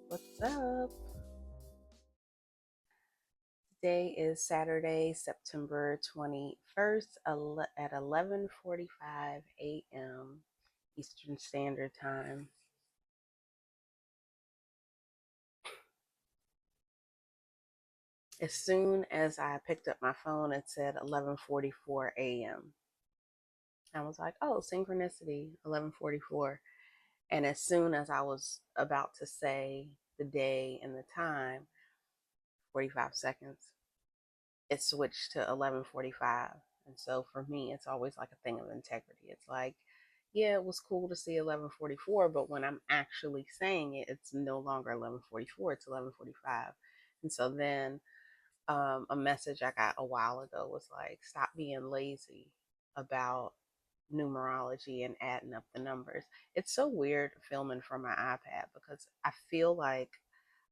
What's up? Today is Saturday, September 21st at 11:45 a.m. Eastern Standard Time. As soon as I picked up my phone, it said 11:44 a.m. I was like, oh, synchronicity, 11:44. And as soon as I was about to say the day and the time, 45 seconds, it switched to 11:45. And so for me, it's always like a thing of integrity. It's like, yeah, it was cool to see 11:44, but when I'm actually saying it, it's no longer 11:44, it's 11:45. And so then a message I got a while ago was like, stop being lazy about numerology and adding up the numbers. It's so weird filming from my iPad because I feel like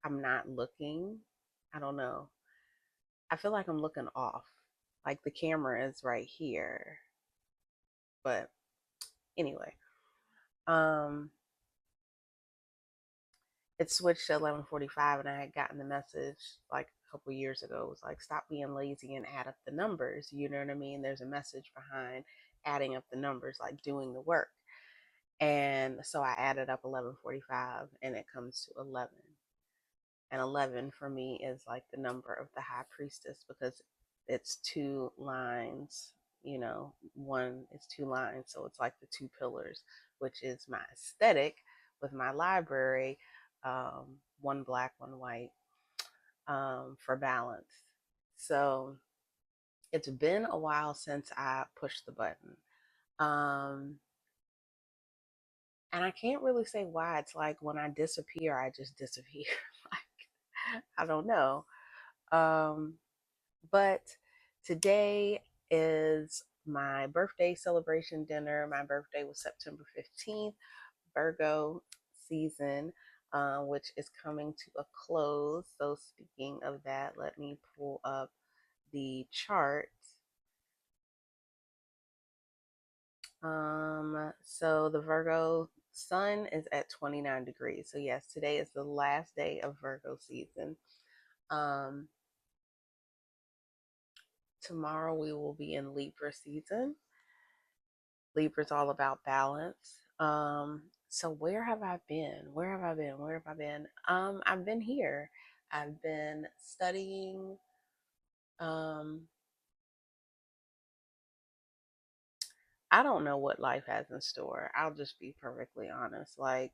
I'm not looking. I don't know. I feel like I'm looking off. Like the camera is right here. But anyway, um it switched to 11:45 and I had gotten the message like a couple years ago. It was like, stop being lazy and add up the numbers. You know what I mean? There's a message behind adding up the numbers, like doing the work. And so I added up 11:45 and it comes to 11. And 11 for me is like the number of the high priestess because it's two lines, one is two lines. So it's like the two pillars, which is my aesthetic with my library, one black, one white, for balance. So it's been a while since I pushed the button. And I can't really say why. It's like when I disappear, I just disappear. Like, I don't know. Um, but today is my birthday celebration dinner. My birthday was September 15th, Virgo season, which is coming to a close. So, speaking of that, let me pull up the chart. So the Virgo sun is at 29 degrees. So yes, today is the last day of Virgo season. Um, Tomorrow we will be in Libra season. Libra's all about balance. So where have I been? Where have I been? Where have I been? I've been here. I've been studying. Um, I don't know what life has in store. I'll just be perfectly honest. Like,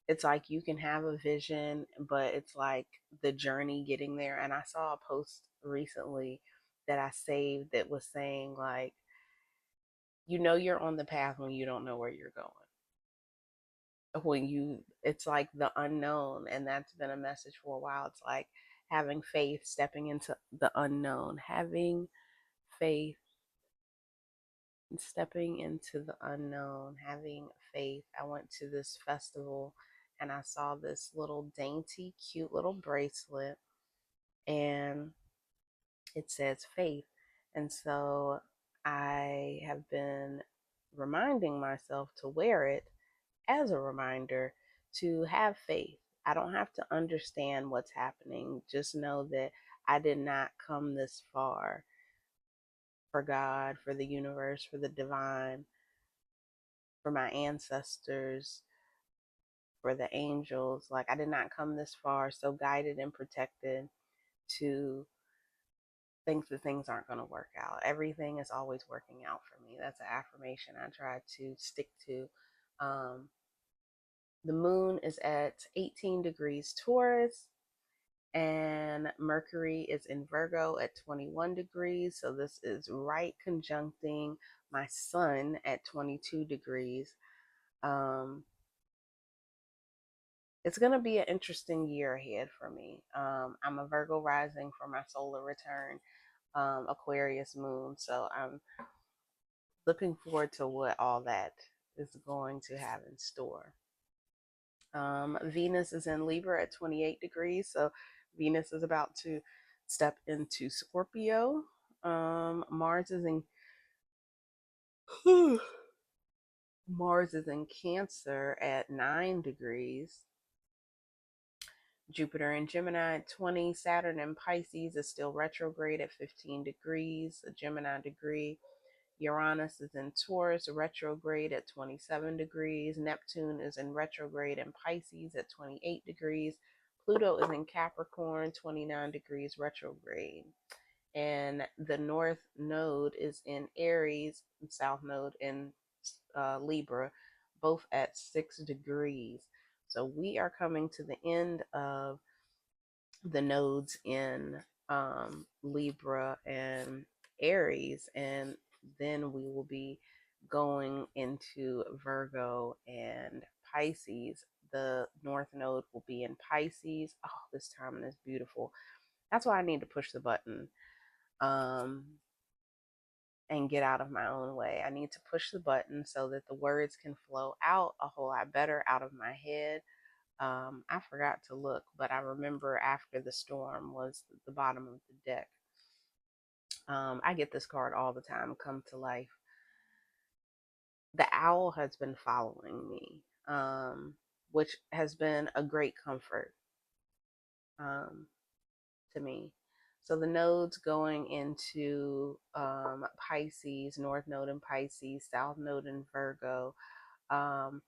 it's like you can have a vision, but it's like the journey getting there. And I saw a post recently that I saved that was saying, like, you're on the path when you don't know where you're going. It's like the unknown. And that's been a message for a while. It's like having faith, stepping into the unknown, having faith, stepping into the unknown, having faith. I went to this festival and I saw this little dainty, cute little bracelet and it says faith. And so I have been reminding myself to wear it as a reminder to have faith. I don't have to understand what's happening. Just know that I did not come this far for God, for the universe, for the divine, for my ancestors, for the angels. Like, I did not come this far so guided and protected to think that things aren't going to work out. Everything is always working out for me. That's an affirmation I try to stick to. Um, the moon is at 18 degrees Taurus, and Mercury is in Virgo at 21 degrees. So this is right conjuncting my sun at 22 degrees. Um, it's going to be an interesting year ahead for me. I'm a Virgo rising for my solar return, Aquarius moon. So I'm looking forward to what all that is going to have in store. Venus is in Libra at 28 degrees, so Venus is about to step into Scorpio. Mars is in Mars is in Cancer at 9 degrees. Jupiter in Gemini at 20. Saturn in Pisces is still retrograde at 15 degrees, a Gemini degree. Uranus is in Taurus, retrograde at 27 degrees. Neptune is in retrograde in Pisces at 28 degrees. Pluto is in Capricorn, 29 degrees retrograde. And the North Node is in Aries, and South Node in Libra, both at 6 degrees. So we are coming to the end of the nodes in Libra and Aries, and then we will be going into Virgo and Pisces. The North Node will be in Pisces. Oh, this timing is beautiful. That's why I need to push the button um, and get out of my own way. I need to push the button so that the words can flow out a whole lot better out of my head. I forgot to look, but I remember after the storm was the bottom of the deck. I get this card all the time, come to life. The owl has been following me, which has been a great comfort um, to me. So the nodes going into Pisces, North Node in Pisces, South Node in Virgo. Um,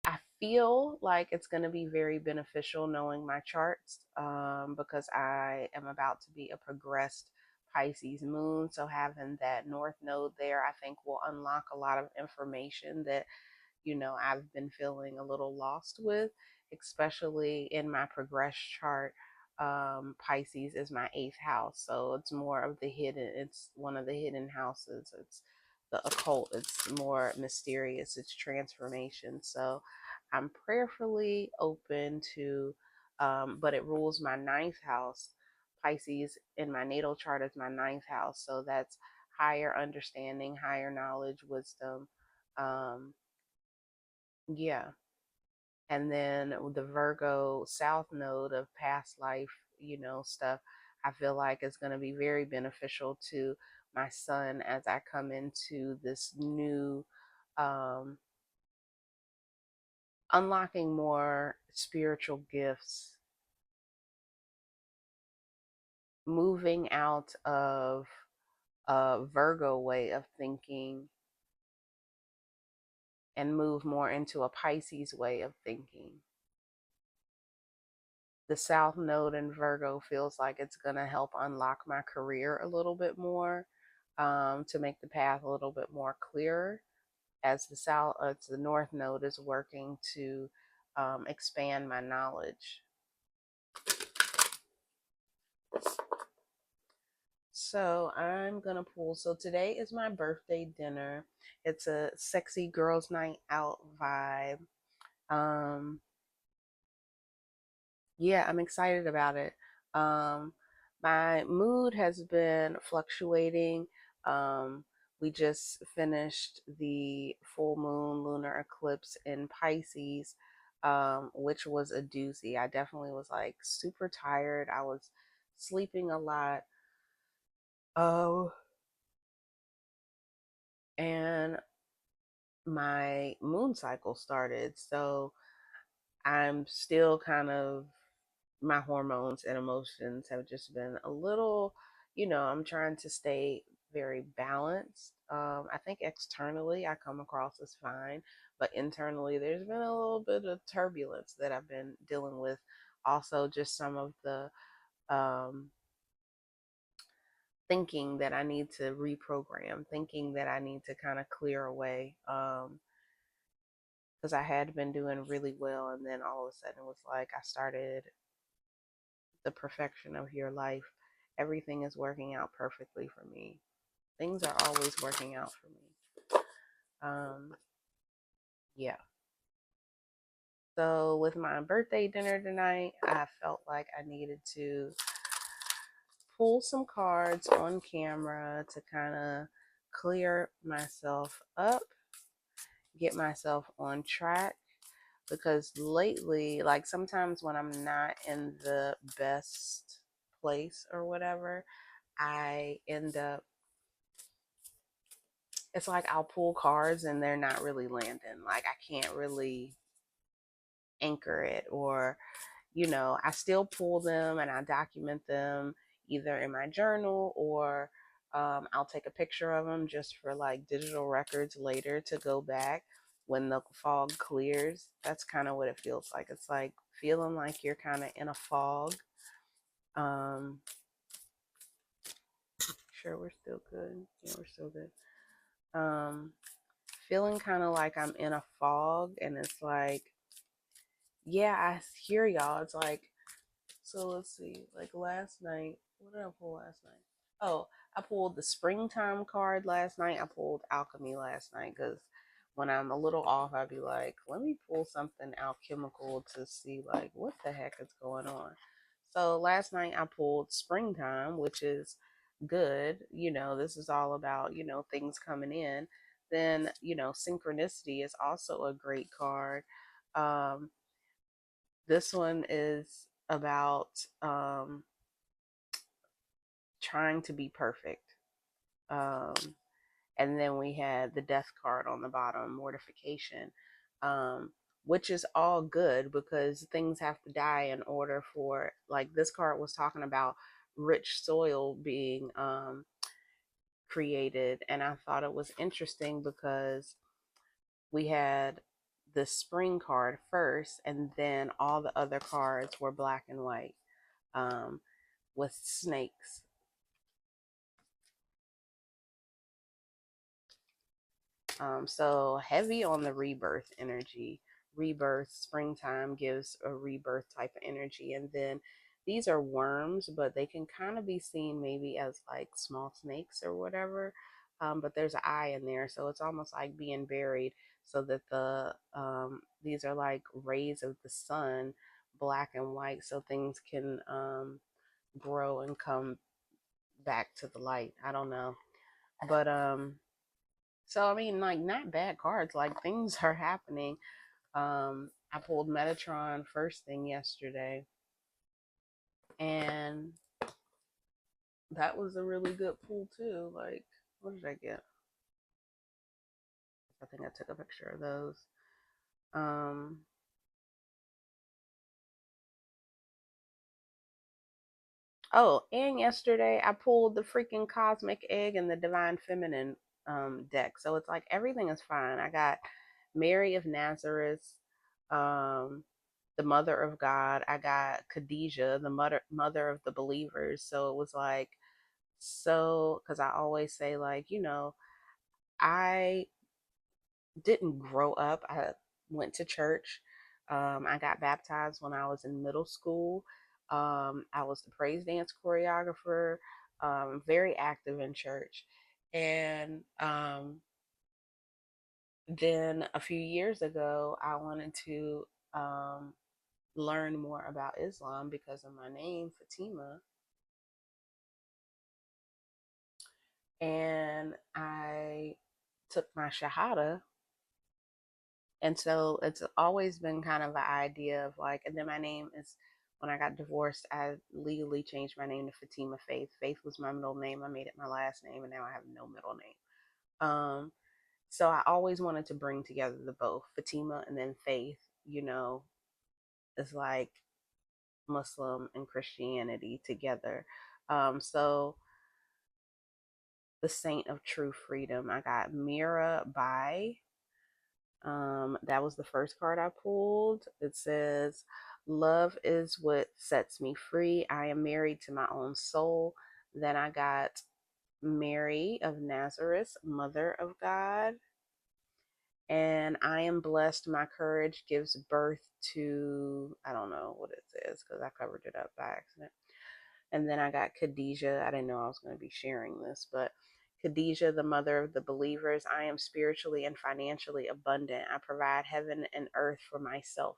I feel like it's going to be very beneficial knowing my charts because I am about to be a progressed Pisces moon. So having that North Node there, I think will unlock a lot of information that I've been feeling a little lost with, especially in my progress chart. Pisces is my 8th house, so it's more of the hidden. It's one of the hidden houses. It's the occult. It's more mysterious. It's transformation. So I'm prayerfully open to, but it rules my 9th house. Pisces in my natal chart is my 9th house, so that's higher understanding, higher knowledge, wisdom. Yeah. And then the Virgo South Node of past life, stuff, I feel like is going to be very beneficial to my son as I come into this new, um, unlocking more spiritual gifts, moving out of a Virgo way of thinking and move more into a Pisces way of thinking. The South Node in Virgo feels like it's going to help unlock my career a little bit more, to make the path a little bit more clearer as the North Node is working to expand my knowledge. So I'm going to pull. So today is my birthday dinner. It's a sexy girls' night out vibe. Um, yeah, I'm excited about it. Um, my mood has been fluctuating. We just finished the full moon lunar eclipse in Pisces, which was a doozy. I definitely was like super tired. I was sleeping a lot. Oh, and my moon cycle started. So I'm still kind of, my hormones and emotions have just been a little, I'm trying to stay very balanced. I think externally I come across as fine, but internally there's been a little bit of turbulence that I've been dealing with. Also, just some of the um, thinking that I need to reprogram, thinking that I need to kind of clear away. Because I had been doing really well, and then all of a sudden it was like I started the perfection of your life. Everything is working out perfectly for me. Things are always working out for me. Yeah. So with my birthday dinner tonight, I felt like I needed to pull some cards on camera to kind of clear myself up, get myself on track. Because lately, like sometimes when I'm not in the best place or whatever, I end up, it's like I'll pull cards and they're not really landing. Like I can't really anchor it, or I still pull them and I document them either in my journal, or I'll take a picture of them just for like digital records later to go back when the fog clears. That's kind of what it feels like. It's like feeling like you're kind of in a fog. Um, sure, we're still good. Yeah, we're still good. Um, Feeling kind of like I'm in a fog, and it's like, yeah, I hear y'all. It's like, so let's see. Like last night, what did I pull last night? Oh, I pulled the springtime card last night. I pulled alchemy last night because when I'm a little off, I'd be like, let me pull something alchemical to see like what the heck is going on. So last night I pulled springtime, which is good. This is all about, things coming in. Then, synchronicity is also a great card. Um, this one is about trying to be perfect. Um, and then we had the death card on the bottom, mortification, um, which is all good because things have to die in order for, like, this card was talking about rich soil being created. And I thought it was interesting because we had the spring card first, and then all the other cards were black and white, um, with snakes. So heavy on the rebirth energy. Rebirth, springtime gives a rebirth type of energy. And then these are worms, but they can kind of be seen maybe as like small snakes or whatever. But there's an eye in there. So it's almost like being buried, so that these are like rays of the sun, black and white, so things can grow and come back to the light. I don't know. But so I mean, like, not bad cards. Like, things are happening. I pulled Metatron first thing yesterday, and that was a really good pull too. Like, what did I get? I think I took a picture of those. Um, oh, and yesterday I pulled the freaking Cosmic Egg and the Divine Feminine deck. So it's like everything is fine. I got Mary of Nazareth, um, the Mother of God. I got Khadijah, the mother of the believers. So it was like, so because I always say, like, I didn't grow up. I went to church. I got baptized when I was in middle school. I was the praise dance choreographer, very active in church. And then a few years ago, I wanted to learn more about Islam because of my name, Fatimah. And I took my Shahada. And so it's always been kind of an idea of like, and then my name is, when I got divorced, I legally changed my name to Fatimah Faith. Faith was my middle name. I made it my last name, and now I have no middle name. So I always wanted to bring together the both Fatimah and then Faith. Is like Muslim and Christianity together. So the Saint of True Freedom. I got Mira by. That was the first card I pulled. It says, love is what sets me free. I am married to my own soul. Then I got Mary of Nazareth, Mother of God. And I am blessed. My courage gives birth to, I don't know what it says because I covered it up by accident. And then I got Khadijah. I didn't know I was going to be sharing this, but Khadijah, the mother of the believers. I am spiritually and financially abundant. I provide heaven and earth for myself.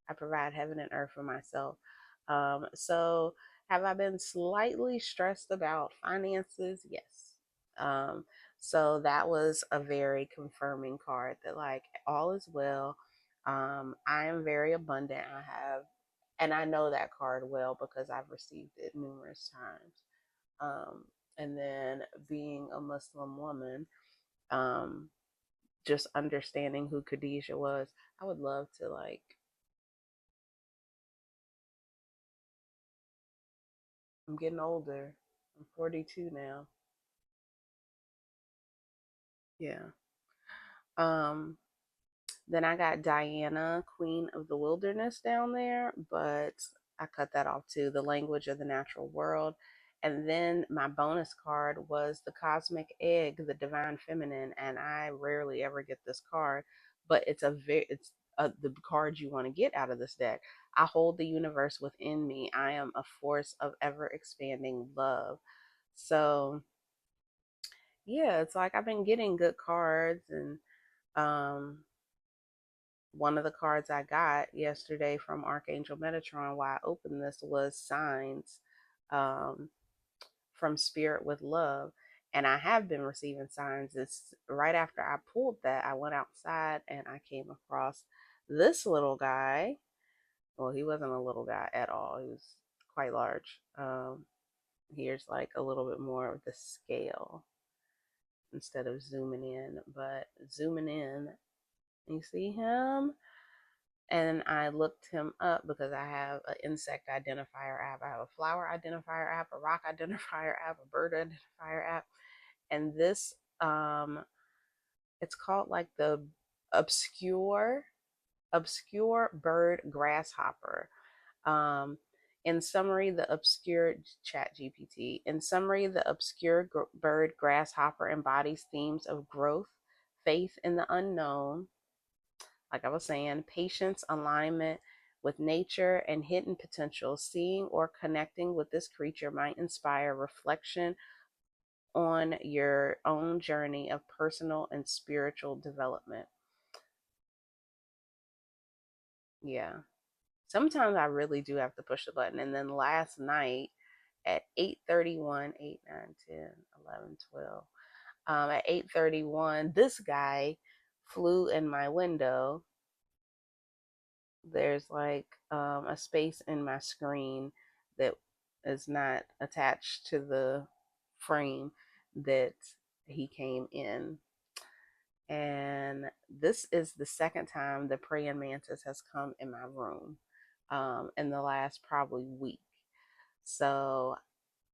I provide heaven and earth for myself. So, have I been slightly stressed about finances? Yes. Um, So that was a very confirming card that, like, all is well. I am very abundant. And I know that card well because I've received it numerous times. And then being a Muslim woman, um, just understanding who Khadijah was, I would love to, like, I'm getting older. I'm 42 now. Yeah. Um, Then I got Diana, Queen of the Wilderness down there, but I cut that off too. The Language of the Natural World. And then my bonus card was the Cosmic Egg, the Divine Feminine, and I rarely ever get this card, but the card you want to get out of this deck. I hold the universe within me. I am a force of ever expanding love. So yeah, it's like I've been getting good cards, and um one of the cards I got yesterday from Archangel Metatron while I opened this was signs, um, from Spirit with Love. And I have been receiving signs. It's right after I pulled that, I went outside and I came across this little guy. Well, he wasn't a little guy at all, he was quite large. Here's like a little bit more of the scale instead of zooming in, but zooming in, you see him? And I looked him up because I have an insect identifier app, I have a flower identifier app, a rock identifier app, a bird identifier app, and this it's called like the obscure obscure bird grasshopper. Um, in summary, the obscure chat GPT. In summary, the obscure bird grasshopper embodies themes of growth, faith in the unknown, like I was saying, patience, alignment with nature, and hidden potential. Seeing or connecting with this creature might inspire reflection on your own journey of personal and spiritual development. Yeah. Sometimes I really do have to push the button. And then last night at 8:31, 8, 9, 10, 11, 12, at 8:31, this guy flew in my window. There's like a space in my screen that is not attached to the frame that he came in. And this is the second time the praying mantis has come in my room, in the last probably week. So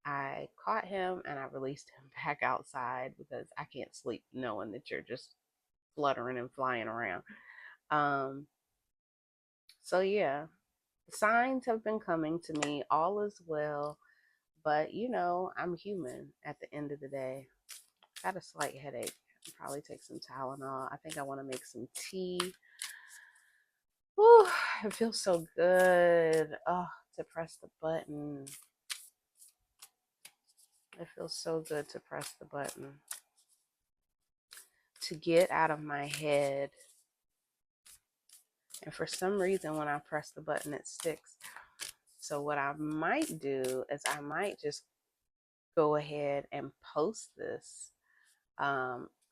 I caught him and I released him back outside because I can't sleep knowing that you're just fluttering and flying around. Um, so yeah, signs have been coming to me. All is well, but I'm human at the end of the day. Got a slight headache. I'll probably take some Tylenol. I think I want to make some tea. Whew, it feels so good. Oh, to press the button. It feels so good to press the button. To get out of my head. And for some reason, when I press the button, it sticks. So what I might do is I might just go ahead and post this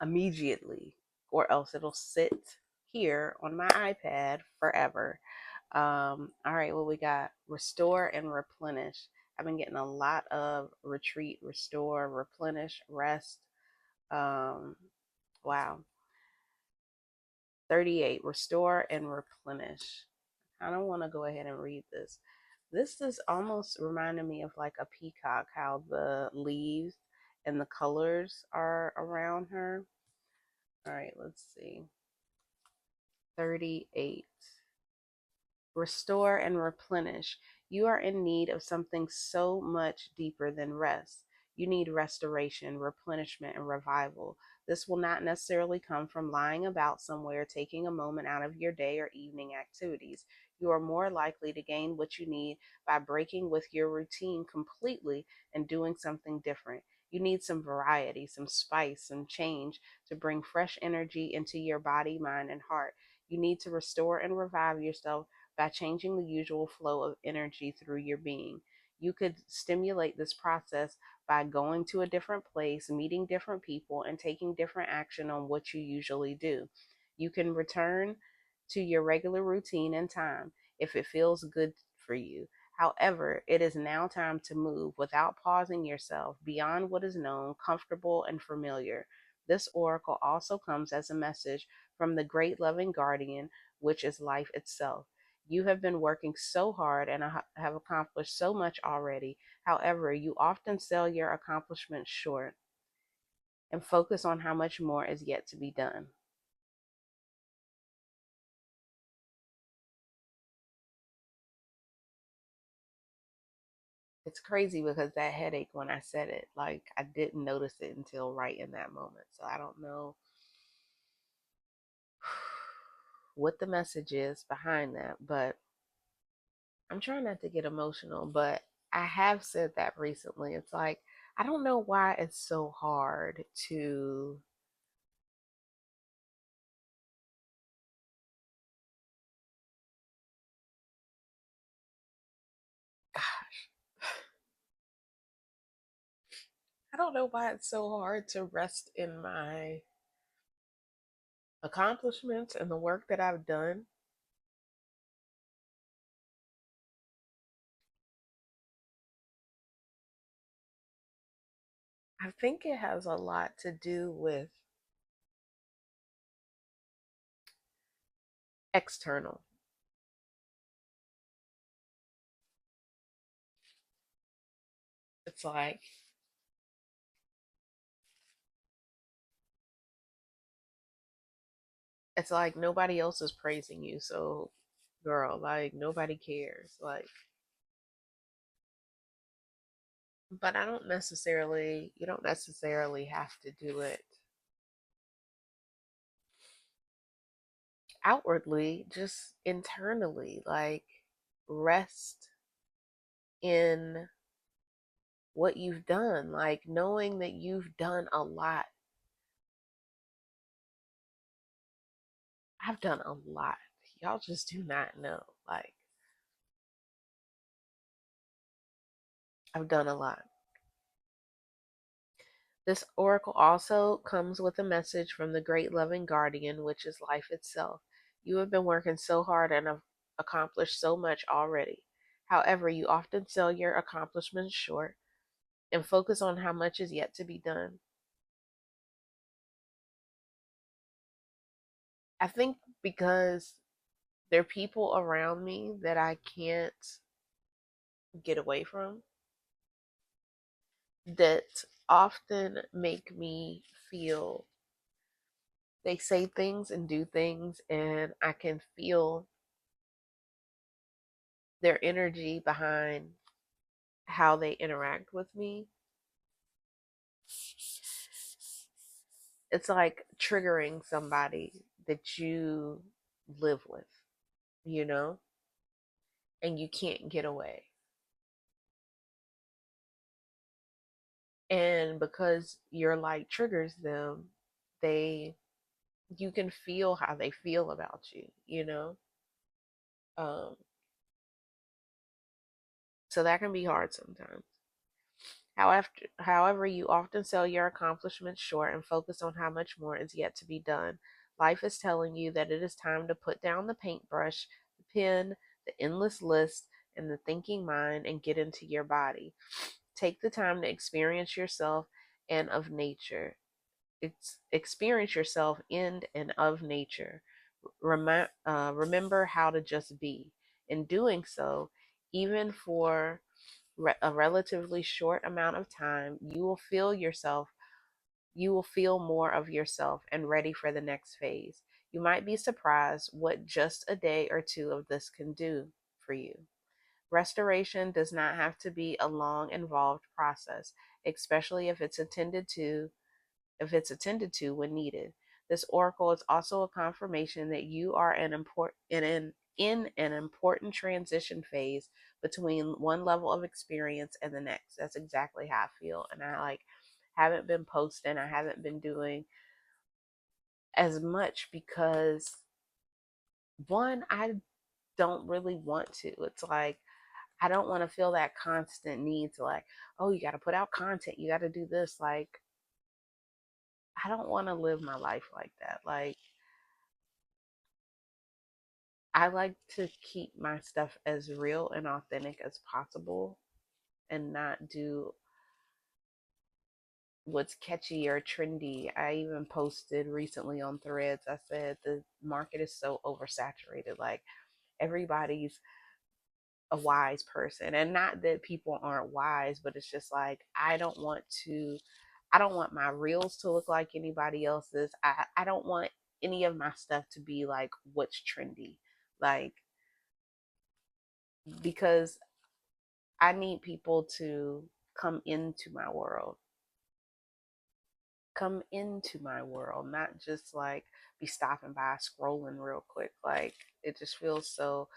immediately, or else it'll sit here on my iPad forever. All right, well, we got restore and replenish. I've been getting a lot of retreat, restore, replenish, rest. Wow. 38, restore and replenish. I don't want to go ahead and read this. This is almost reminding me of like a peacock, how the leaves and the colors are around her. All right, let's see. 38. Restore and replenish. You are in need of something so much deeper than rest. You need restoration, replenishment, and revival. This will not necessarily come from lying about somewhere, taking a moment out of your day or evening activities. You are more likely to gain what you need by breaking with your routine completely and doing something different. You need some variety, some spice, some change to bring fresh energy into your body, mind, and heart. You need to restore and revive yourself by changing the usual flow of energy through your being. You could stimulate this process by going to a different place, meeting different people, and taking different action on what you usually do. You can return to your regular routine in time if it feels good for you. However, it is now time to move without pausing yourself beyond what is known, comfortable, and familiar. This oracle also comes as a message from the great loving guardian, which is life itself. You have been working so hard and have accomplished so much already. However, you often sell your accomplishments short and focus on how much more is yet to be done. It's crazy because that headache, when I said it, like I didn't notice it until right in that moment. So I don't know what the message is behind that, but I'm trying not to get emotional, but I have said that recently. It's like, I don't know why it's so hard to, gosh, I don't know why it's so hard to rest in my accomplishments and the work that I've done. I think it has a lot to do with external. It's like, nobody else is praising you, so girl, like nobody cares. Like, but I don't necessarily, you don't necessarily have to do it outwardly, just internally, like rest in what you've done, like knowing that you've done a lot. I've done a lot. Y'all just do not know. Like, I've done a lot. This oracle also comes with a message from the great loving guardian, which is life itself. You have been working so hard and have accomplished so much already. However, you often sell your accomplishments short and focus on how much is yet to be done. I think because there are people around me that I can't get away from that often make me feel, they say things and do things, and I can feel their energy behind how they interact with me. It's like triggering somebody that you live with, you know, and you can't get away. And because your light triggers them, they, you can feel how they feel about you, you know? Um, so that can be hard sometimes. However, you often sell your accomplishments short and focus on how much more is yet to be done. Life is telling you that it is time to put down the paintbrush, the pen, the endless list, and the thinking mind and get into your body. Take the time to experience yourself and of nature. Experience yourself in and of nature. Remember how to just be. In doing so, even for a relatively short amount of time, you will feel more of yourself and ready for the next phase. You might be surprised what just a day or two of this can do for you. Restoration does not have to be a long, involved process, especially if it's attended to when needed. This oracle is also a confirmation that you are in an important transition phase between one level of experience and the next. That's exactly how I feel. And I like haven't been posting, I haven't been doing as much because one, I don't really want to. It's like I don't want to feel that constant need to like, oh, you got to put out content, you got to do this. Like, I don't want to live my life like that. Like, I like to keep my stuff as real and authentic as possible and not do what's catchy or trendy. I even posted recently on Threads, I said the market is so oversaturated. Like, everybody's a wise person. And not that people aren't wise, but it's just like, I don't want my reels to look like anybody else's. I don't want any of my stuff to be like what's trendy. Like, because I need people to come into my world. Come into my world, not just like be stopping by scrolling real quick. Like, it just feels so.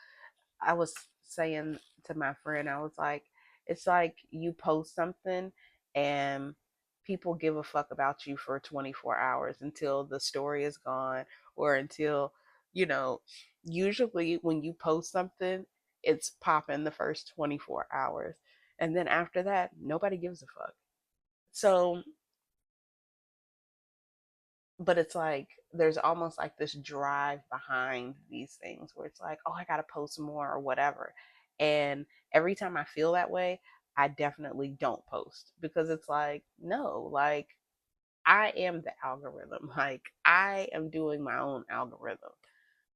I was saying to my friend, I was like, it's like you post something and people give a fuck about you for 24 hours until the story is gone, or until, you know, usually when you post something, it's popping the first 24 hours. And then after that, nobody gives a fuck. So, but it's like there's almost like this drive behind these things where it's like, oh, I gotta post more or whatever. And every time I feel that way, I definitely don't post, because it's like, no, like, I am the algorithm. Like, I am doing my own algorithm.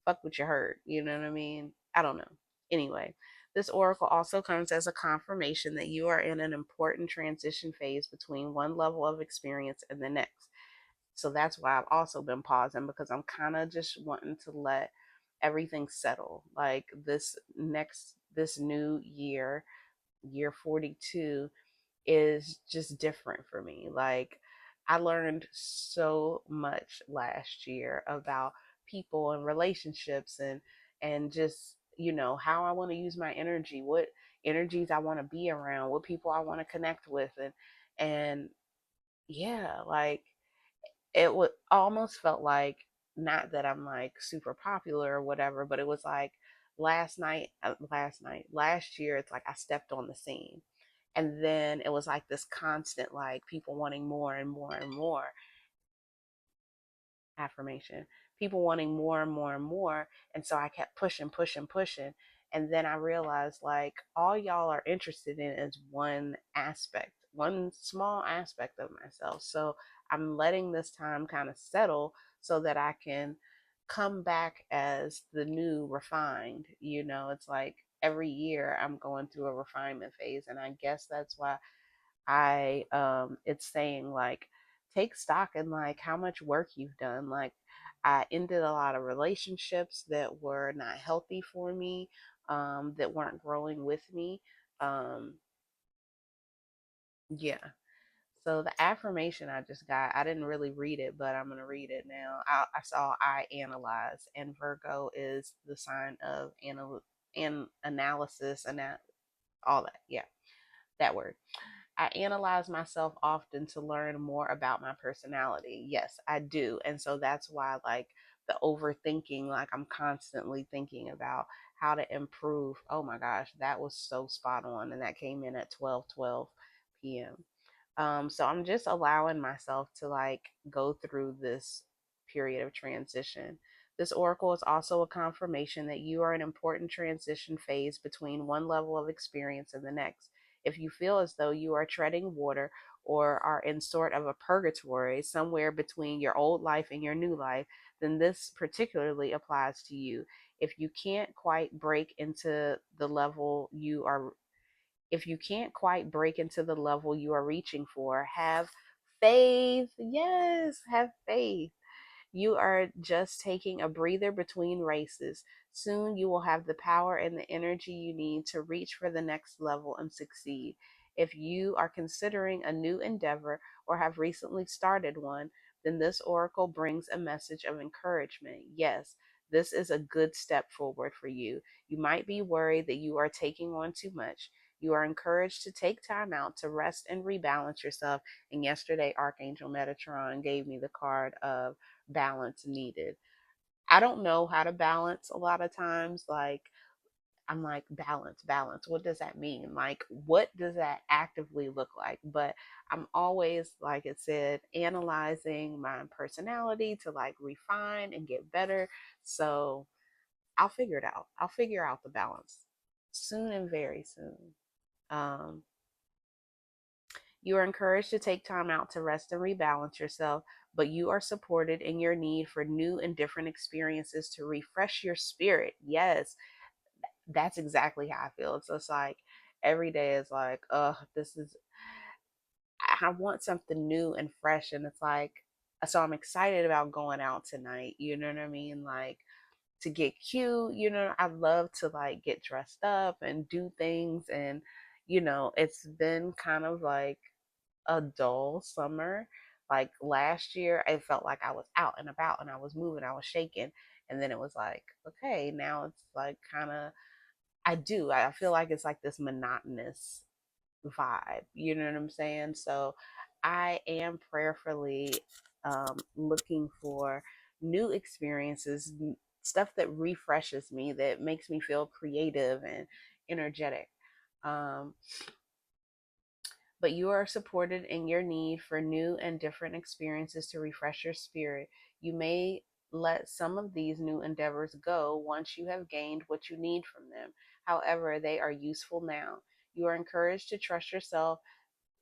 Fuck what you heard. You know what I mean? I don't know. Anyway, this oracle also comes as a confirmation that you are in an important transition phase between one level of experience and the next. So that's why I've also been pausing, because I'm kind of just wanting to let everything settle. Like, this new year, year 42, is just different for me. Like, I learned so much last year about people and relationships, and just, how I want to use my energy, what energies I want to be around, what people I want to connect with, and yeah, like, it would almost felt like, not that I'm like super popular or whatever, but it was like last year, it's like I stepped on the scene. And then it was like this constant, like, people wanting more and more and more. Affirmation. People wanting more and more and more. And so I kept pushing, pushing, pushing. And then I realized, like, all y'all are interested in is one aspect, one small aspect of myself. So I'm letting this time kind of settle so that I can come back as the new refined. It's like every year I'm going through a refinement phase. And I guess that's why it's saying, like, take stock in like how much work you've done. Like, I ended a lot of relationships that were not healthy for me, that weren't growing with me. um yeah. So the affirmation I just got, I didn't really read it, but I'm going to read it now. I saw I analyze, and Virgo is the sign of analysis and all that. Yeah, that word. I analyze myself often to learn more about my personality. Yes, I do. And so that's why, like, the overthinking, like, I'm constantly thinking about how to improve. Oh my gosh, that was so spot on. And that came in at 12:12 p.m. So I'm just allowing myself to like go through this period of transition. This oracle is also a confirmation that you are in an important transition phase between one level of experience and the next. If you feel as though you are treading water or are in sort of a purgatory somewhere between your old life and your new life, then this particularly applies to you. If you can't quite break into the level you are if you can't quite break into the level you are reaching for, have faith. Yes, have faith. You are just taking a breather between races. Soon you will have the power and the energy you need to reach for the next level and succeed. If you are considering a new endeavor or have recently started one, then this oracle brings a message of encouragement. Yes, this is a good step forward for you. You might be worried that you are taking on too much. You are encouraged to take time out to rest and rebalance yourself. And yesterday, Archangel Metatron gave me the card of balance needed. I don't know how to balance a lot of times. Like, I'm like, balance, balance. What does that mean? Like, what does that actively look like? But I'm always, like it said, analyzing my personality to like refine and get better. So I'll figure it out. I'll figure out the balance soon and very soon. Um, you are encouraged to take time out to rest and rebalance yourself, but you are supported in your need for new and different experiences to refresh your spirit. Yes, that's exactly how I feel. It's just like every day is like, this is, I want something new and fresh. And it's like, so I'm excited about going out tonight. You know what I mean? Like, to get cute, I love to like get dressed up and do things. And, it's been kind of like a dull summer. Like last year, I felt like I was out and about and I was moving, I was shaking. And then it was like, okay, now it's like kind of, I feel like it's like this monotonous vibe. You know what I'm saying? So I am prayerfully looking for new experiences, stuff that refreshes me, that makes me feel creative and energetic. Um, but you are supported in your need for new and different experiences to refresh your spirit. You may let some of these new endeavors go once you have gained what you need from them. However, they are useful now. You are encouraged to trust yourself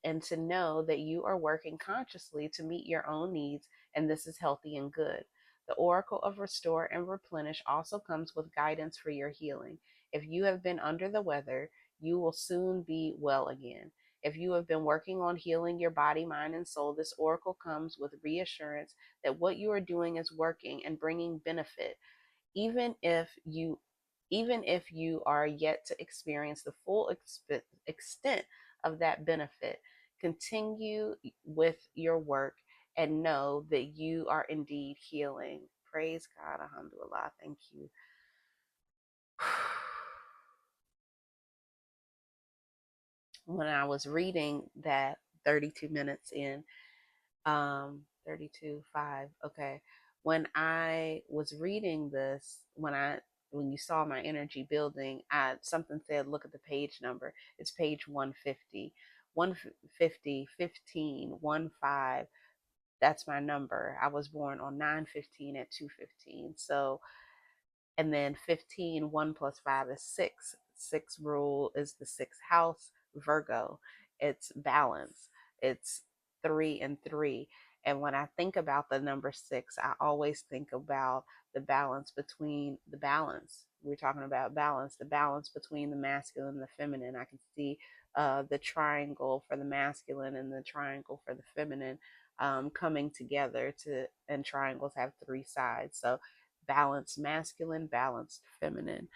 and to know that you are working consciously to meet your own needs, and this is healthy and good. The oracle of restore and replenish also comes with guidance for your healing. If you have been under the weather, you will soon be well again. If you have been working on healing your body, mind, and soul, this oracle comes with reassurance that what you are doing is working and bringing benefit, even if you are yet to experience the full extent of that benefit. Continue with your work and know that you are indeed healing. Praise God. Alhamdulillah. Thank you. When I was reading that 32 minutes in, 32 5, okay, when I was reading this, when you saw my energy building, I something said look at the page number. It's page 150, 150 15 1 5. That's my number. I was born on 9/15 at 2:15. So, and then 15, 1 plus 5 is 6. Six rule is the sixth house, Virgo. It's balance. It's 3 and 3. And when I think about the number 6, I always think about the balance between the balance. We're talking about balance, the balance between the masculine and the feminine. I can see the triangle for the masculine and the triangle for the feminine coming together and triangles have 3 sides. So balanced masculine, balanced feminine,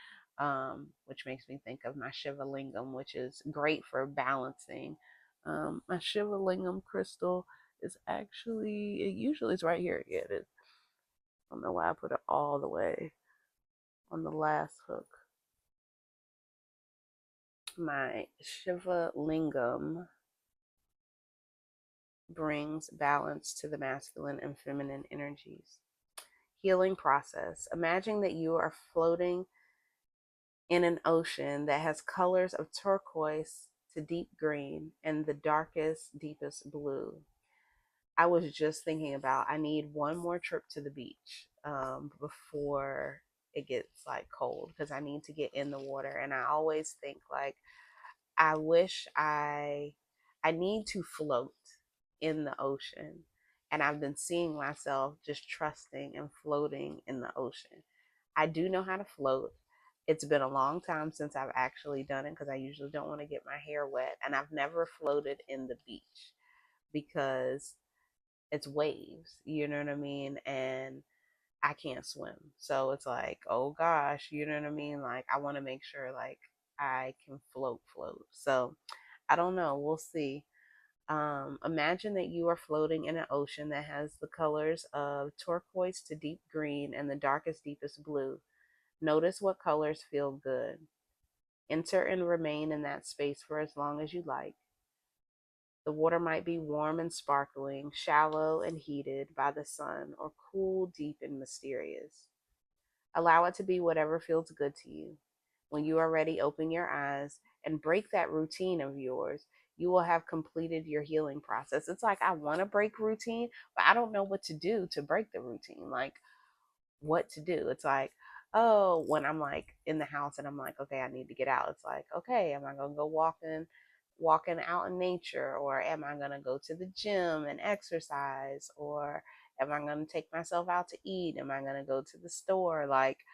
which makes me think of my Shiva Lingam, which is great for balancing. My Shiva Lingam crystal is actually, it usually is right here. Yeah, it is. I don't know why I put it all the way on the last hook. My Shiva Lingam brings balance to the masculine and feminine energies. Healing process. Imagine that you are floating in an ocean that has colors of turquoise to deep green and the darkest, deepest blue. I was just thinking about I need one more trip to the beach before it gets like cold because I need to get in the water. And I always think like I wish I need to float in the ocean. And I've been seeing myself just trusting and floating in the ocean. I do know how to float. It's been a long time since I've actually done it because I usually don't want to get my hair wet. And I've never floated in the beach because it's waves, you know what I mean? And I can't swim. So it's like, oh gosh, you know what I mean? Like, I want to make sure like I can float. So I don't know. We'll see. Imagine that you are floating in an ocean that has the colors of turquoise to deep green and the darkest, deepest blue. Notice what colors feel good. Enter and remain in that space for as long as you like. The water might be warm and sparkling, shallow and heated by the sun, or cool, deep, and mysterious. Allow it to be whatever feels good to you. When you are ready, open your eyes and break that routine of yours. You will have completed your healing process. It's like, I want to break routine, but I don't know what to do to break the routine. Like, what to do. It's like, oh, when I'm like in the house and I'm like, okay, I need to get out. It's like, okay, am I gonna go walking out in nature, or am I gonna go to the gym and exercise, or am I gonna take myself out to eat? Am I gonna go to the store? Like,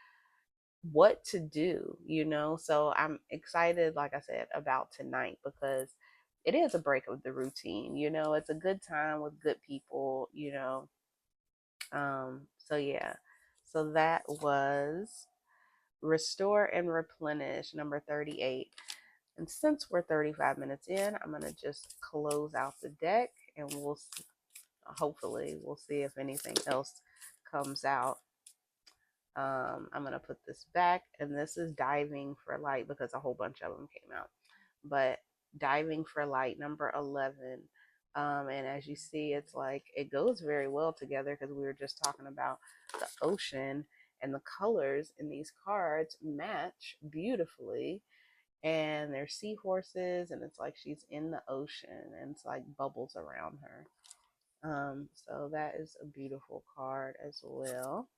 what to do? So I'm excited, like I said, about tonight, because it is a break of the routine. It's a good time with good people. So yeah. So that was Restore and Replenish, number 38. And since we're 35 minutes in, I'm going to just close out the deck, and hopefully we'll see if anything else comes out. I'm going to put this back, and this is Diving for Light because a whole bunch of them came out. But Diving for Light, number 11. And as you see, it's like it goes very well together, because we were just talking about the ocean, and the colors in these cards match beautifully. And there's seahorses, and it's like she's in the ocean, and it's like bubbles around her. So that is a beautiful card as well.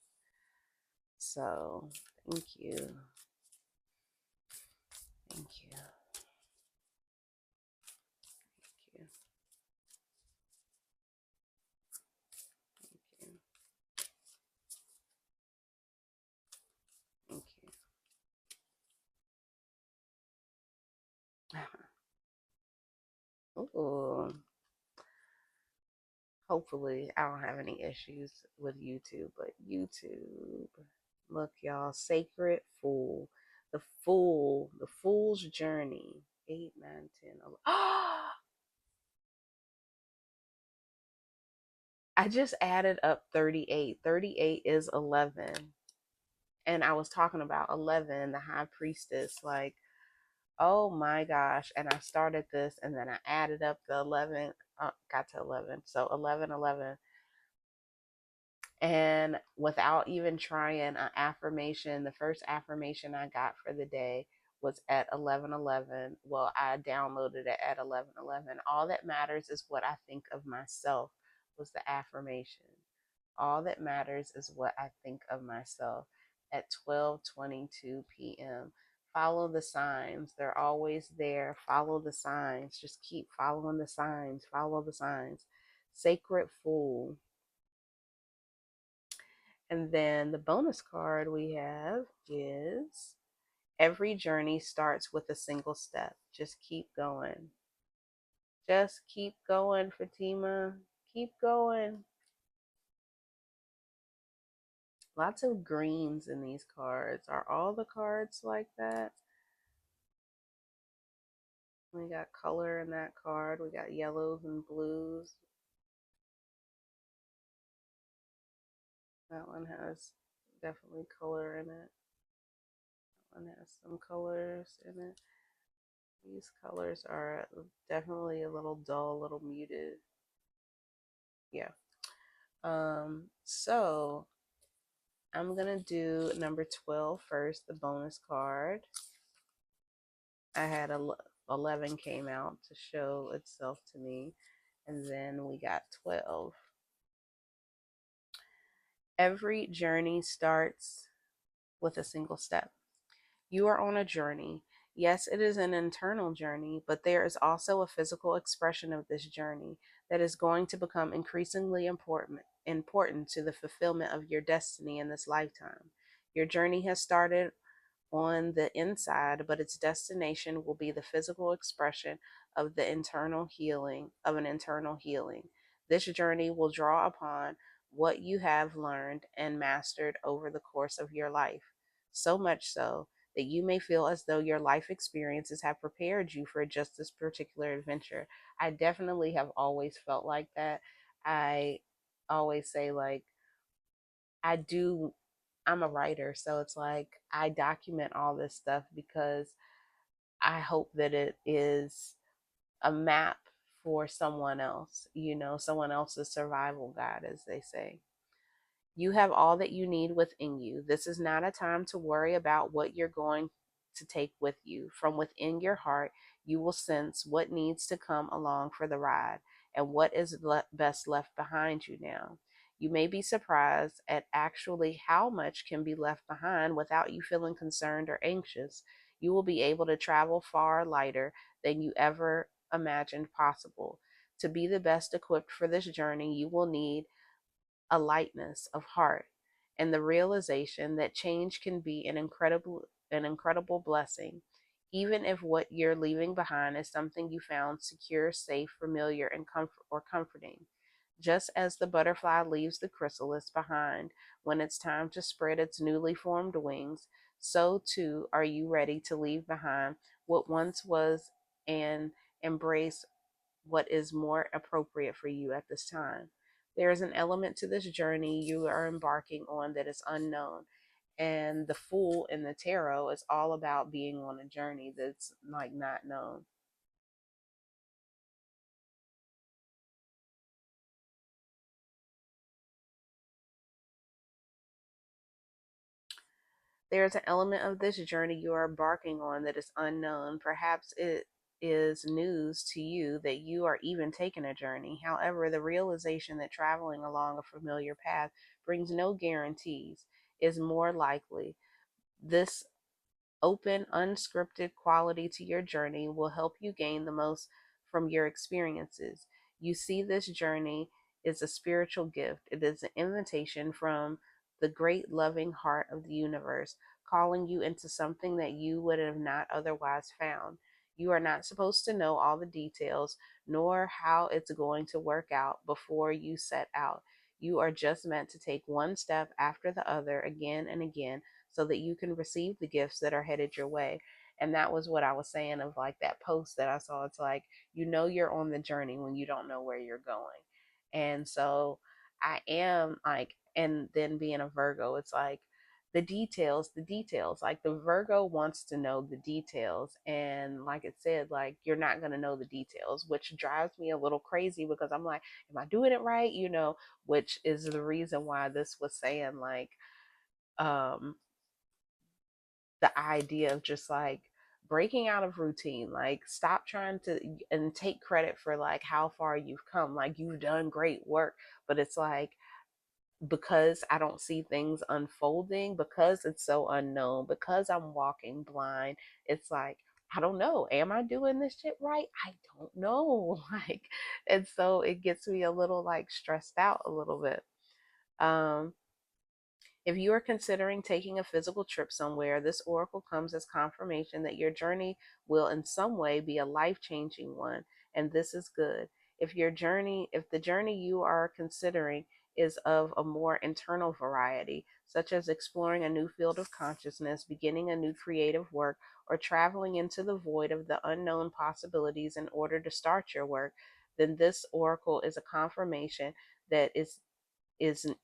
So thank you. Thank you. Thank you. Thank you. Thank you. Ooh. Hopefully I don't have any issues with YouTube, but YouTube. Look, y'all, Sacred Fool. The Fool's Journey. 8, 9, 10, 11. I just added up 38. 38 is 11. And I was talking about 11, the High Priestess. Like, oh my gosh. And I started this, and then I added up the 11, got to 11. So 11, 11. And without even trying an affirmation, the first affirmation I got for the day was at 11:11. Well, I downloaded it at 11:11. All that matters is what I think of myself, was the affirmation. All that matters is what I think of myself at 12:22 p.m. Follow the signs. They're always there. Follow the signs. Just keep following the signs. Follow the signs. Sacred Fool. And then the bonus card we have is every journey starts with a single step. Just keep going. Just keep going, Fatimah. Keep going. Lots of greens in these cards. Are all the cards like that? We got color in that card. We got yellows and blues. That one has definitely color in it. That one has some colors in it. These colors are definitely a little dull, a little muted. Yeah. So I'm gonna do number 12 first, the bonus card. I had 11 came out to show itself to me, and then we got 12. Every journey starts with a single step. You are on a journey. Yes, it is an internal journey, but there is also a physical expression of this journey that is going to become increasingly important to the fulfillment of your destiny in this lifetime. Your journey has started on the inside, but its destination will be the physical expression of an internal healing. This journey will draw upon what you have learned and mastered over the course of your life, so much so that you may feel as though your life experiences have prepared you for just this particular adventure. I definitely have always felt like that. I always say, like, I do I'm a writer, so it's like I document all this stuff because I hope that it is a map for someone else, someone else's survival guide, as they say. You have all that you need within you. This is not a time to worry about what you're going. to take with you. From within your heart, you will sense what needs to come along for the ride and what is best left behind you now. You may be surprised at actually how much can be left behind without you feeling concerned or anxious. You will be able to travel far lighter than you ever imagined possible. To be the best equipped for this journey, you will need a lightness of heart and the realization that change can be an incredible blessing, even if what you're leaving behind is something you found secure, safe, familiar, and comforting. Just as the butterfly leaves the chrysalis behind when it's time to spread its newly formed wings, so too are you ready to leave behind what once was and embrace what is more appropriate for you at this time. There is an element to this journey you are embarking on that is unknown. And the Fool in the tarot is all about being on a journey that's like not known. There is an element of this journey you are embarking on that is unknown. Perhaps it is news to you that you are even taking a journey. However, the realization that traveling along a familiar path brings no guarantees is more likely. This open, unscripted quality to your journey will help you gain the most from your experiences. You see, this journey is a spiritual gift, it is an invitation from the great loving heart of the universe, calling you into something that you would have not otherwise found. You are not supposed to know all the details, nor how it's going to work out before you set out. You are just meant to take one step after the other again and again so that you can receive the gifts that are headed your way. And that was what I was saying of like that post that I saw. It's like, you're on the journey when you don't know where you're going. And so I am like, and then being a Virgo, it's like the details. Like the Virgo wants to know the details. And like it said, like you're not going to know the details, which drives me a little crazy because I'm like, am I doing it right? Which is the reason why this was saying like, um, the idea of just like breaking out of routine, like stop trying to and take credit for like how far you've come, like you've done great work. But it's like, because I don't see things unfolding, because it's so unknown, because I'm walking blind, it's like, I don't know, am I doing this shit right? I don't know. Like, and so it gets me a little like stressed out a little bit. um if you are considering taking a physical trip somewhere, this oracle comes as confirmation that your journey will in some way be a life-changing one, and this is good. If the journey you are considering is of a more internal variety, such as exploring a new field of consciousness, beginning a new creative work, or traveling into the void of the unknown possibilities in order to start your work, then this oracle is a confirmation that is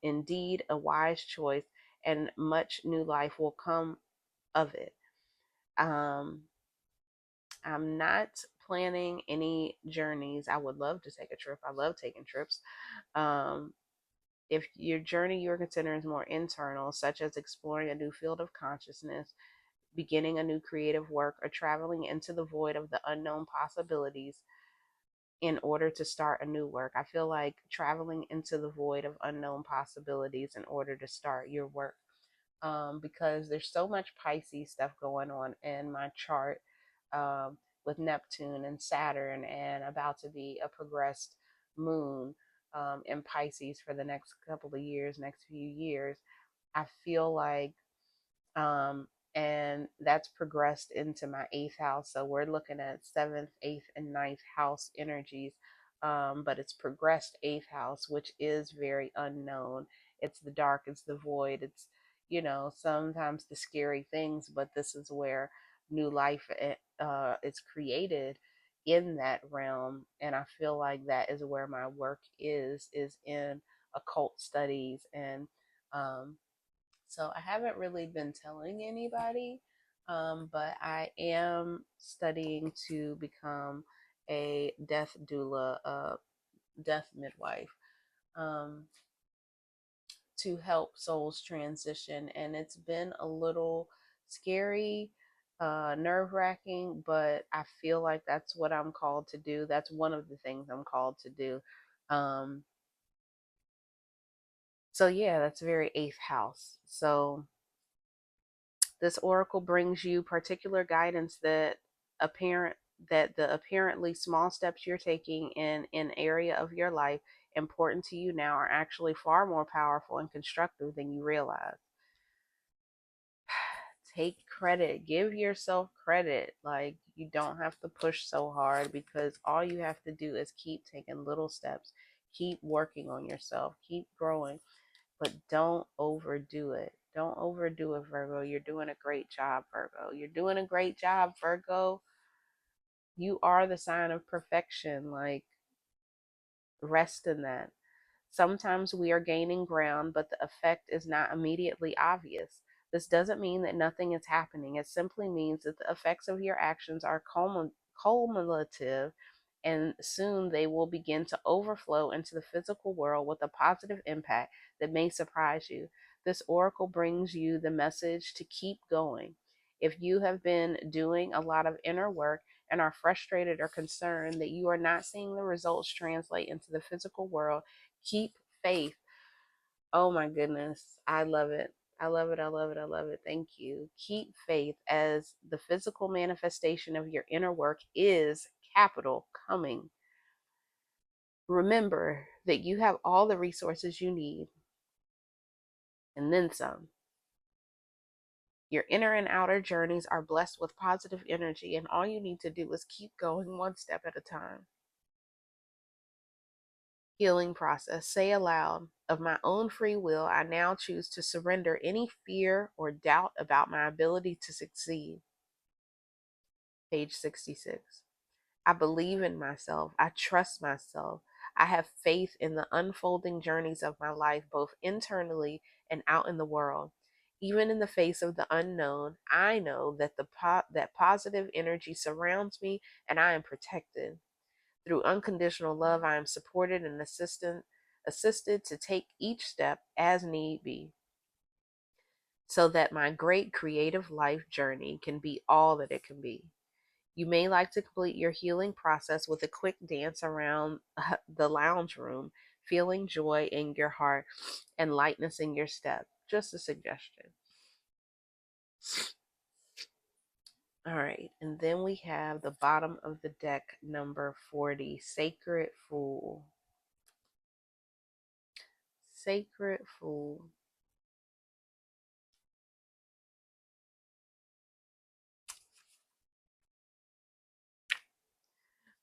indeed a wise choice, and much new life will come of it. Um, I'm not planning any journeys. I would love to take a trip. I love taking trips. Um, if your journey you're considering is more internal, such as exploring a new field of consciousness, beginning a new creative work, or traveling into the void of the unknown possibilities in order to start a new work, I feel like traveling into the void of unknown possibilities in order to start your work, because there's so much Pisces stuff going on in my chart, with Neptune and Saturn, and about to be a progressed moon in Pisces for the next couple of years, next few years. I feel like, and that's progressed into my eighth house. So we're looking at seventh, eighth, and ninth house energies. But it's progressed eighth house, which is very unknown. It's the dark, it's the void, it's, sometimes the scary things, but this is where new life is created in that realm. And I feel like that is where my work is in occult studies. And so I haven't really been telling anybody, but I am studying to become a death doula, death midwife, um, to help souls transition. And it's been a little scary, nerve wracking, but I feel like that's what I'm called to do. That's one of the things I'm called to do. Um, so yeah, that's very eighth house. So this oracle brings you particular guidance that the apparently small steps you're taking in an area of your life important to you now are actually far more powerful and constructive than you realize. Take credit, give yourself credit. Like, you don't have to push so hard, because all you have to do is keep taking little steps, keep working on yourself, keep growing, but don't overdo it. Don't overdo it, Virgo. You're doing a great job, Virgo. You're doing a great job, Virgo. You are the sign of perfection. Like, rest in that. Sometimes we are gaining ground, but the effect is not immediately obvious. This doesn't mean that nothing is happening. It simply means that the effects of your actions are cumulative, and soon they will begin to overflow into the physical world with a positive impact that may surprise you. This oracle brings you the message to keep going. If you have been doing a lot of inner work and are frustrated or concerned that you are not seeing the results translate into the physical world, keep faith. Oh my goodness. I love it. I love it. I love it. I love it. Thank you. Keep faith, as the physical manifestation of your inner work is capital coming. Remember that you have all the resources you need and then some. Your inner and outer journeys are blessed with positive energy, and all you need to do is keep going one step at a time. Healing process. Say aloud, of my own free will, I now choose to surrender any fear or doubt about my ability to succeed. Page 66. I believe in myself. I trust myself. I have faith in the unfolding journeys of my life, both internally and out in the world. Even in the face of the unknown, I know that that positive energy surrounds me, and I am protected. Through unconditional love, I am supported and assisted to take each step as need be, so that my great creative life journey can be all that it can be. You may like to complete your healing process with a quick dance around the lounge room, feeling joy in your heart and lightness in your step. Just a suggestion. All right, and then we have the bottom of the deck, number 40, Sacred Fool. Sacred Fool.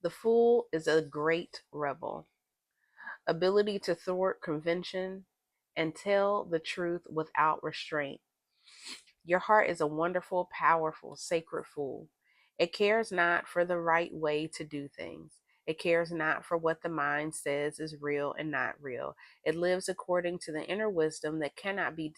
The Fool is a great rebel. Ability to thwart convention and tell the truth without restraint. Your heart is a wonderful, powerful, sacred fool. It cares not for the right way to do things. It cares not for what the mind says is real and not real. It lives according to the inner wisdom that cannot be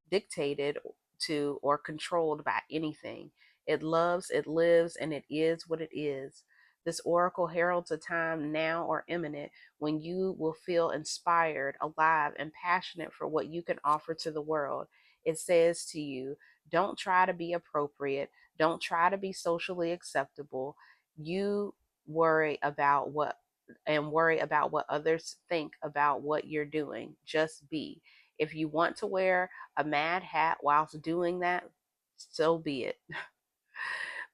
dictated to or controlled by anything. It loves, it lives, and it is what it is. This oracle heralds a time now or imminent when you will feel inspired, alive, and passionate for what you can offer to the world. It says to you, don't try to be appropriate, don't try to be socially acceptable. You worry about what others think about what you're doing. Just be. If you want to wear a mad hat whilst doing that, so be it.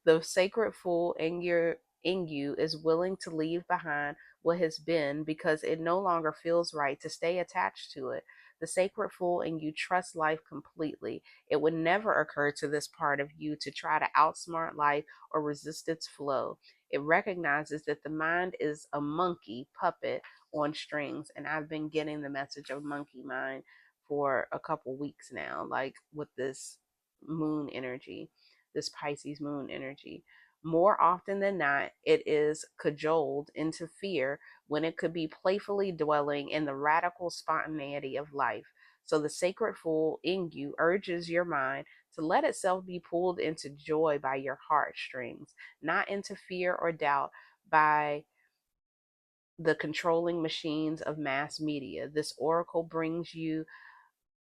The sacred fool in you is willing to leave behind what has been because it no longer feels right to stay attached to it. The sacred fool in you trusts life completely. It would never occur to this part of you to try to outsmart life or resist its flow. It recognizes that the mind is a monkey puppet on strings, and I've been getting the message of monkey mind for a couple weeks now, like with this moon energy, this Pisces moon energy. More often than not, it is cajoled into fear when it could be playfully dwelling in the radical spontaneity of life. So the sacred fool in you urges your mind to let itself be pulled into joy by your heartstrings, not into fear or doubt by the controlling machines of mass media. This oracle brings you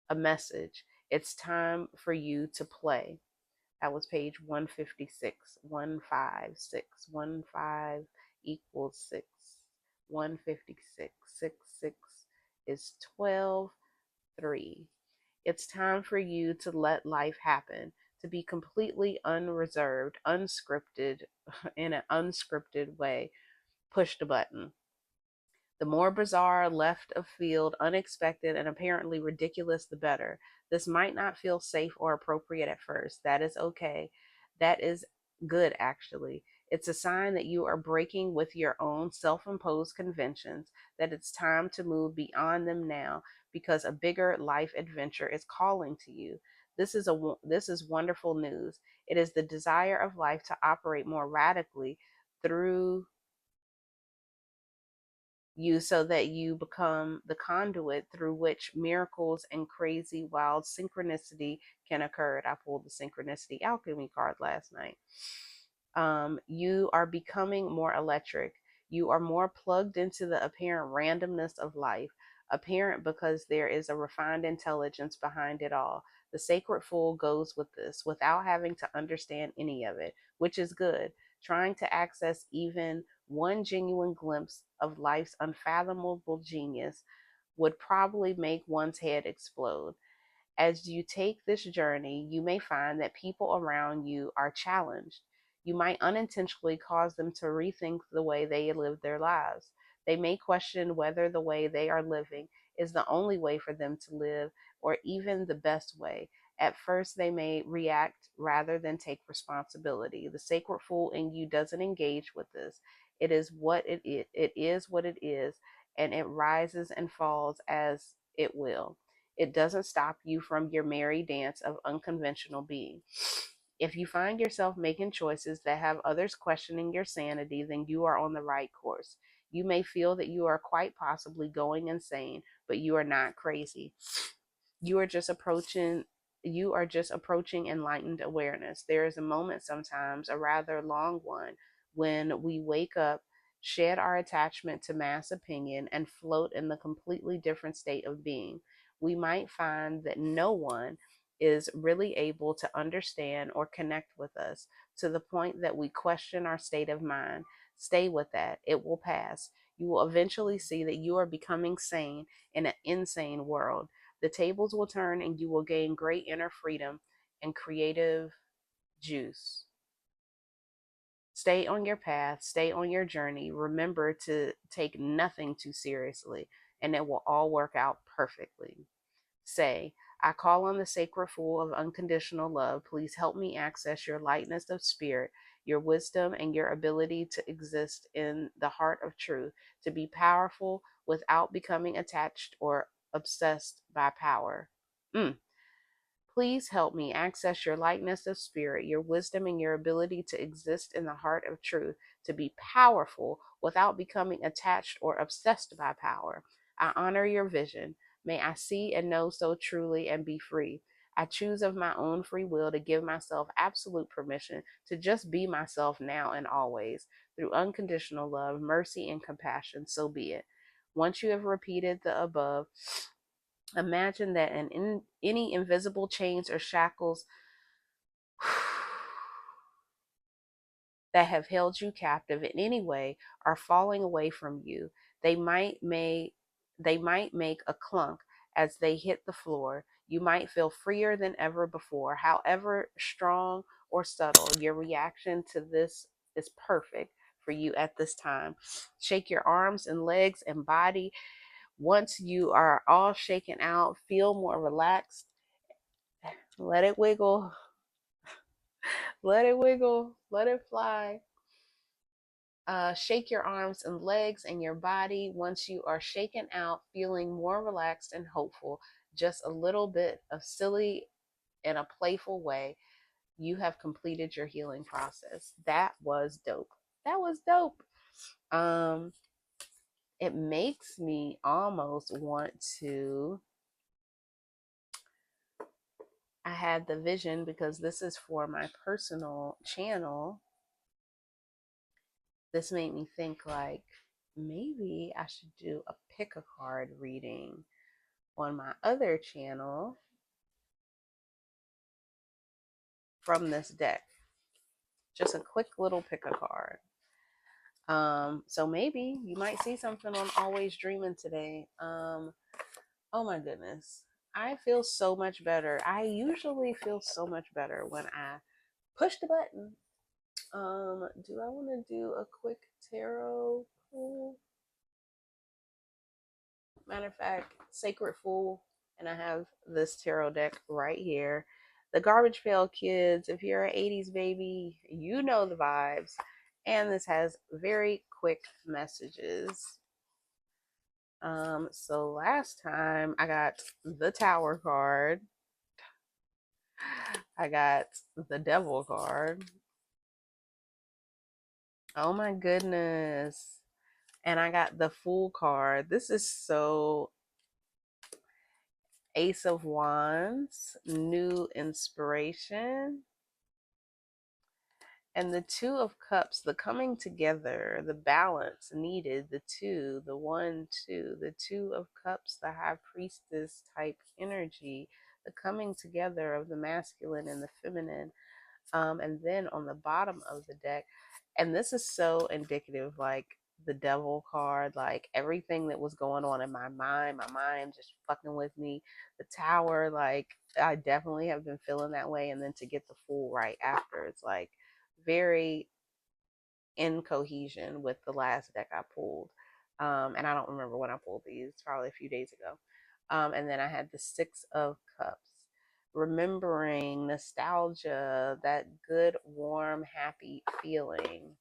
a message. It's time for you to play. That was page 156. 156. 15 equals 6. 156. 6, 6 is 12. 3. It's time for you to let life happen, to be completely unreserved, unscripted, in an unscripted way. Push the button. The more bizarre, left of field, unexpected, and apparently ridiculous, the better. This might not feel safe or appropriate at first. That is okay. That is good, actually. It's a sign that you are breaking with your own self imposed conventions, that it's time to move beyond them now because a bigger life adventure is calling to you. This is wonderful news. It is the desire of life to operate more radically through you so that you become the conduit through which miracles and crazy, wild synchronicity can occur. I pulled the synchronicity alchemy card last night. You are becoming more electric. You are more plugged into the apparent randomness of life, apparent because there is a refined intelligence behind it all. The sacred fool goes with this without having to understand any of it, which is good. Trying to access even one genuine glimpse of life's unfathomable genius would probably make one's head explode. As you take this journey, you may find that people around you are challenged. You might unintentionally cause them to rethink the way they live their lives. They may question whether the way they are living is the only way for them to live or even the best way. At first, they may react rather than take responsibility. The sacred fool in you doesn't engage with this. It is what it is. It is what it is, and it rises and falls as it will. It doesn't stop you from your merry dance of unconventional being. If you find yourself making choices that have others questioning your sanity, then you are on the right course. You may feel that you are quite possibly going insane, but you are not crazy. You are just approaching enlightened awareness. There is a moment, sometimes a rather long one, when we wake up, shed our attachment to mass opinion, and float in the completely different state of being. We might find that no one is really able to understand or connect with us, to the point that we question our state of mind. Stay with that. It will pass. You will eventually see that you are becoming sane in an insane world. The tables will turn and you will gain great inner freedom and creative juice. Stay on your path, stay on your journey. Remember to take nothing too seriously, and it will all work out perfectly. Say, I call on the sacred fool of unconditional love. Please help me access your lightness of spirit, your wisdom, and your ability to exist in the heart of truth, to be powerful without becoming attached or obsessed by power. Mm. Please help me access your lightness of spirit, your wisdom, and your ability to exist in the heart of truth, to be powerful without becoming attached or obsessed by power. I honor your vision. May I see and know so truly and be free. I choose of my own free will to give myself absolute permission to just be myself now and always. Through unconditional love, mercy, and compassion, so be it. Once you have repeated the above, imagine that any invisible chains or shackles that have held you captive in any way are falling away from you. They might make a clunk as they hit the floor. You might feel freer than ever before. However strong or subtle, your reaction to this is perfect for you at this time. Shake your arms and legs and body. Once you are all shaken out, feel more relaxed. Let it wiggle. Let it wiggle. Let it fly. Shake your arms and legs and your body once you are shaken out, feeling more relaxed and hopeful. Just a little bit of silly in a playful way. You have completed your healing process. That was dope. That was dope. Um, it makes me almost want to. I had the vision because this is for my personal channel. This made me think like maybe I should do a pick a card reading on my other channel. from this deck. Just a quick little pick a card. So maybe you might see something on Always Dreaming today. Oh my goodness. I feel so much better. I usually feel so much better when I push the button. Do I want to do a quick tarot pull? Matter of fact, Sacred Fool, and I have this tarot deck right here. The Garbage Pail Kids, if you're an 80s baby, you know the vibes. And this has very quick messages. So last time I got the Tower card. I got the Devil card. Oh my goodness. And I got the Fool card. This is so Ace of Wands, new inspiration. And the Two of Cups, the coming together, the balance needed, the two, the 1, 2, the Two of Cups, the High Priestess type energy, the coming together of the masculine and the feminine. And then on the bottom of the deck, and this is so indicative, like the Devil card, like everything that was going on in my mind just fucking with me. The Tower, like I definitely have been feeling that way. And then to get the Fool right after, it's like very in cohesion with the last deck I pulled. And I don't remember when I pulled these, probably a few days ago. And then I had the Six of Cups, remembering nostalgia, that good, warm, happy feeling.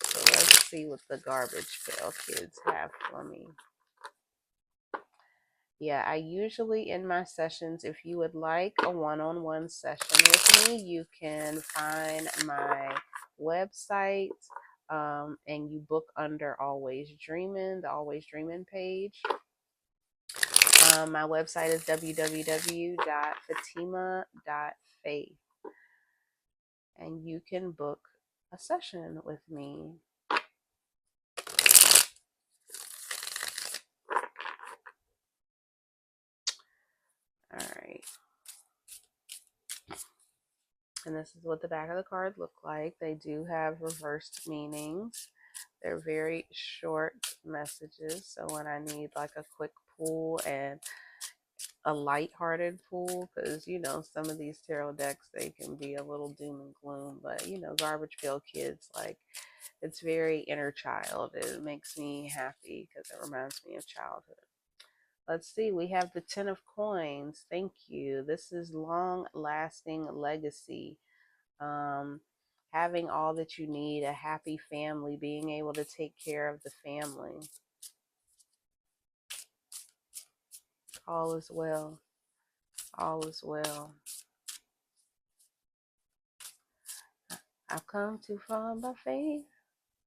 So let's see what the Garbage Pail Kids have for me. Yeah, I usually in my sessions, if you would like a one-on-one session with me, you can find my website and you book under Always Dreaming, the Always Dreaming page. My website is www.fatimah.faith, and you can book a session with me. All right. And this is what the back of the card look like. They do have reversed meanings. They're very short messages. So when I need like a quick pull and a light-hearted pull, because you know some of these tarot decks, they can be a little doom and gloom, but you know, Garbage Pail Kids, like it's very inner child. It makes me happy because it reminds me of childhood. Let's see, we have the Ten of Coins. Thank you. This is long-lasting legacy. Um, having all that you need, a happy family, being able to take care of the family. All is well. All is well. I've come too far by faith.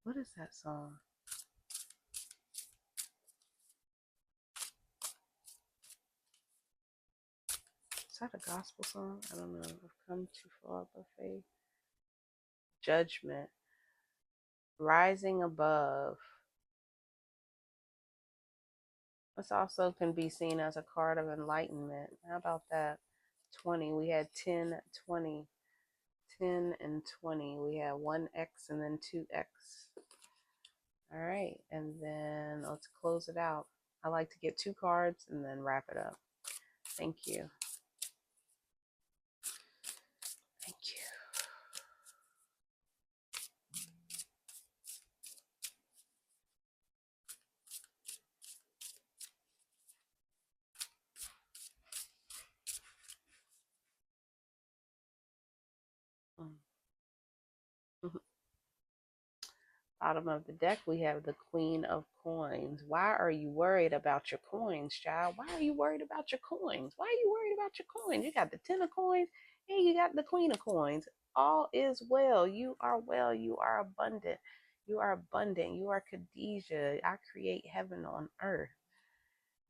What is that song? Is that a gospel song? I don't know. I've come too far by faith. Judgment. Rising above. This also can be seen as a card of enlightenment. How about that? 20. We had 10, 20. 10 and 20. We have 1x and then 2x. All right. And then let's close it out. I like to get 2 cards and then wrap it up. Thank you. Thank you. Bottom of the deck, we have the Queen of Coins. Why are you worried about your coins, child? Why are you worried about your coins? Why are you worried about your coins? You got the Ten of Coins and you got the Queen of Coins. All is well. You are well. You are abundant. You are abundant. You are Khadijah. I create heaven on earth.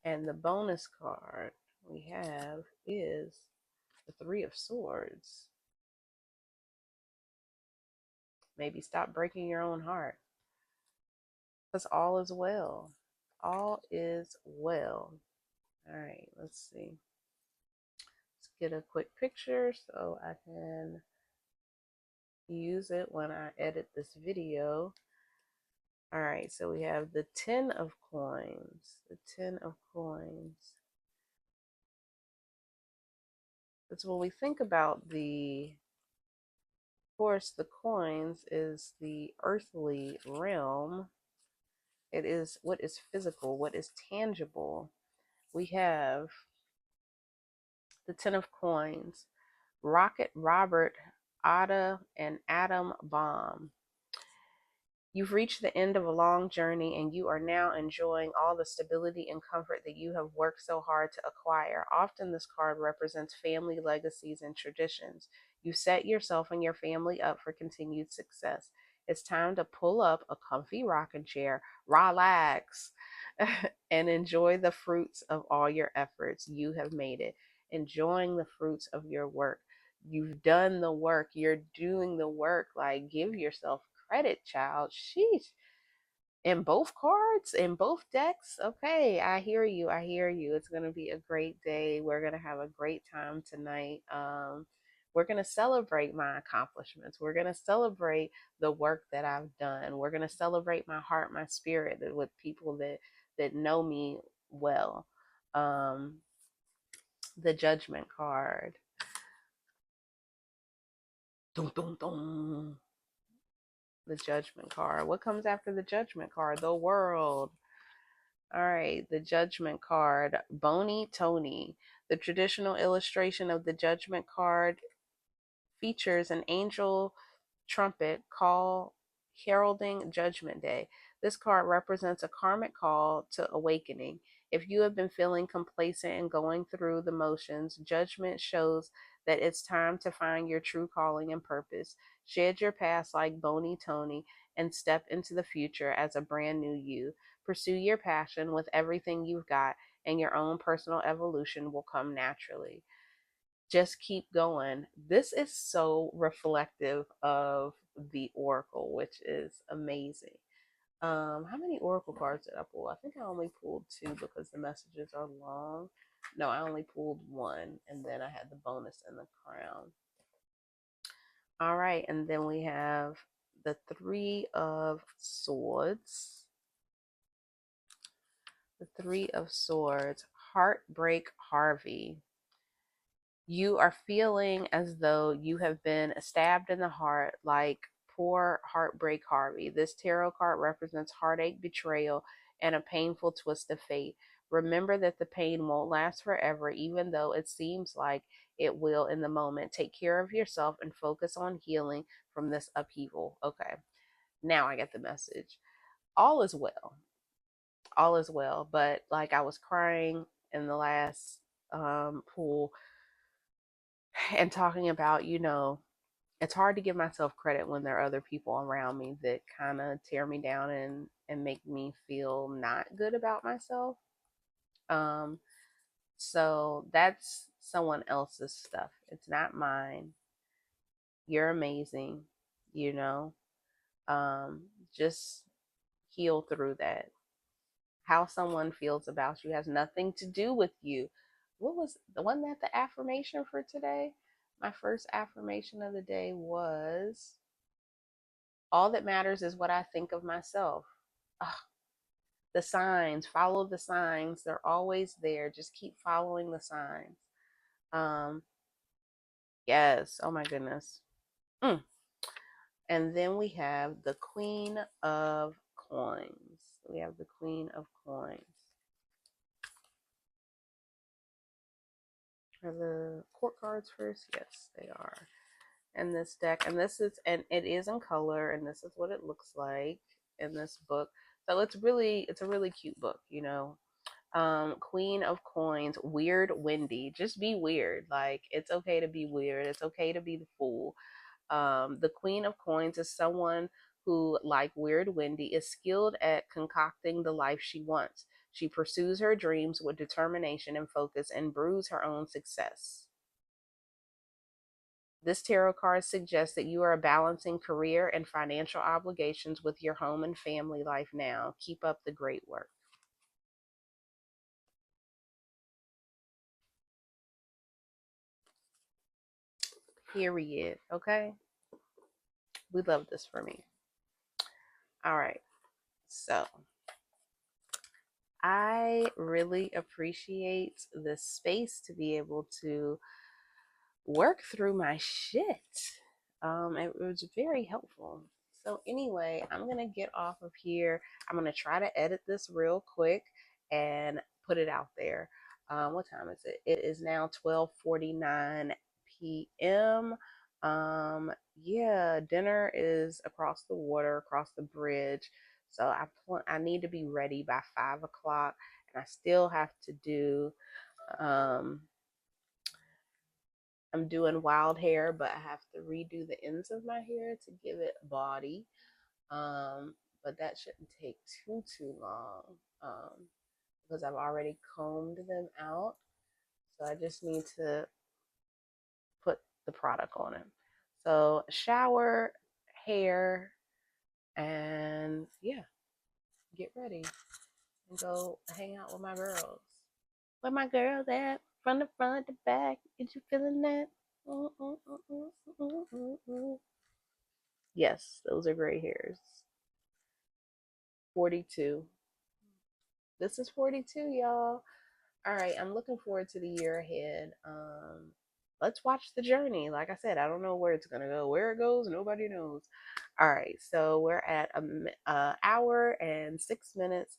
And the bonus card we have is the Three of Swords. Maybe stop breaking your own heart, because all is well. All is well. All right, let's see. Let's get a quick picture so I can use it when I edit this video. All right, so we have the 10 of coins. The 10 of coins. It's when we think about of course, the coins is the earthly realm. It is what is physical, what is tangible. We have the 10 of coins, Rocket Robert, Ada, and Atom Bomb. You've reached the end of a long journey and you are now enjoying all the stability and comfort that you have worked so hard to acquire. Often, this card represents family legacies and traditions. You set yourself and your family up for continued success. It's time to pull up a comfy rocking chair, relax, and enjoy the fruits of all your efforts. You have made it. Enjoying the fruits of your work. You've done the work. You're doing the work. Like, give yourself credit, child. Sheesh. In both cards, in both decks. Okay, I hear you. I hear you. It's gonna be a great day. We're gonna have a great time tonight. We're gonna celebrate my accomplishments. We're gonna celebrate the work that I've done. We're gonna celebrate my heart, my spirit with people that know me well. Um, the Judgment card. Dun, dun, dun. The Judgment card. What comes after the Judgment card? The World. All right, the Judgment card. Bony Tony. The traditional illustration of the Judgment card features an angel trumpet call heralding Judgment Day. This card represents a karmic call to awakening. If you have been feeling complacent and going through the motions, Judgment shows that it's time to find your true calling and purpose. Shed your past like Bony Tony and step into the future as a brand new you. Pursue your passion with everything you've got, and your own personal evolution will come naturally. Just keep going. This is so reflective of the Oracle, which is amazing. How many Oracle cards did I pull? I think I only pulled two because the messages are long. No, I only pulled one, and then I had the bonus and the crown. All right, and then we have the Three of Swords. The Three of Swords, Heartbreak Harvey. You are feeling as though you have been stabbed in the heart, like poor Heartbreak Harvey. This tarot card represents heartache, betrayal, and a painful twist of fate. Remember that the pain won't last forever, even though it seems like it will in the moment. Take care of yourself and focus on healing from this upheaval. Okay, now I get the message. All is well. All is well. But like I was crying in the last pool and talking about, it's hard to give myself credit when there are other people around me that kind of tear me down and make me feel not good about myself. Um, so that's someone else's stuff. It's not mine. You're amazing, you know. Um, just heal through that. How someone feels about you has nothing to do with you. What was the one that the affirmation for today? My first affirmation of the day was all that matters is what I think of myself. Ugh, the signs, follow the signs. They're always there. Just keep following the signs. Um, yes. Oh my goodness. Mm. And then we have the Queen of Coins. We have the Queen of Coins. Are the court cards first? Yes, they are. And this deck, and it is in color, and this is what it looks like in this book. So it's a really cute book, Queen of Coins, Weird Wendy. Just be weird. Like, it's okay to be weird. It's okay to be the fool. The Queen of Coins is someone who, like Weird Wendy, is skilled at concocting the life she wants. She pursues her dreams with determination and focus and brews her own success. This tarot card suggests that you are balancing career and financial obligations with your home and family life now. Keep up the great work. Period. Okay? We love this for me. All right. So I really appreciate this space to be able to work through my shit. It was very helpful. So anyway, I'm gonna get off of here. I'm gonna try to edit this real quick and put it out there. What time is it? It is now 12:49 p.m. Yeah, dinner is across the water, across the bridge. So I need to be ready by 5 o'clock, and I still have to do um I'm doing wild hair, but I have to redo the ends of my hair to give it body. But that shouldn't take too long because I've already combed them out. So I just need to put the product on it. So shower, hair, and yeah, get ready and go hang out with my girls. Where my girls at? From the front to back. Is you feeling that? Mm, mm, mm, mm, mm, mm, mm. Yes, those are gray hairs. 42. This is 42, y'all. All right, I'm looking forward to the year ahead. Let's watch the journey. Like I said, I don't know where it's gonna go. Where it goes, nobody knows. All right, so we're at a hour and 6 minutes.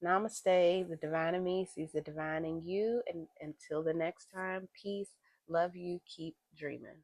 Namaste. The divine in me sees the divine in you. And until the next time, peace. Love you. Keep dreaming.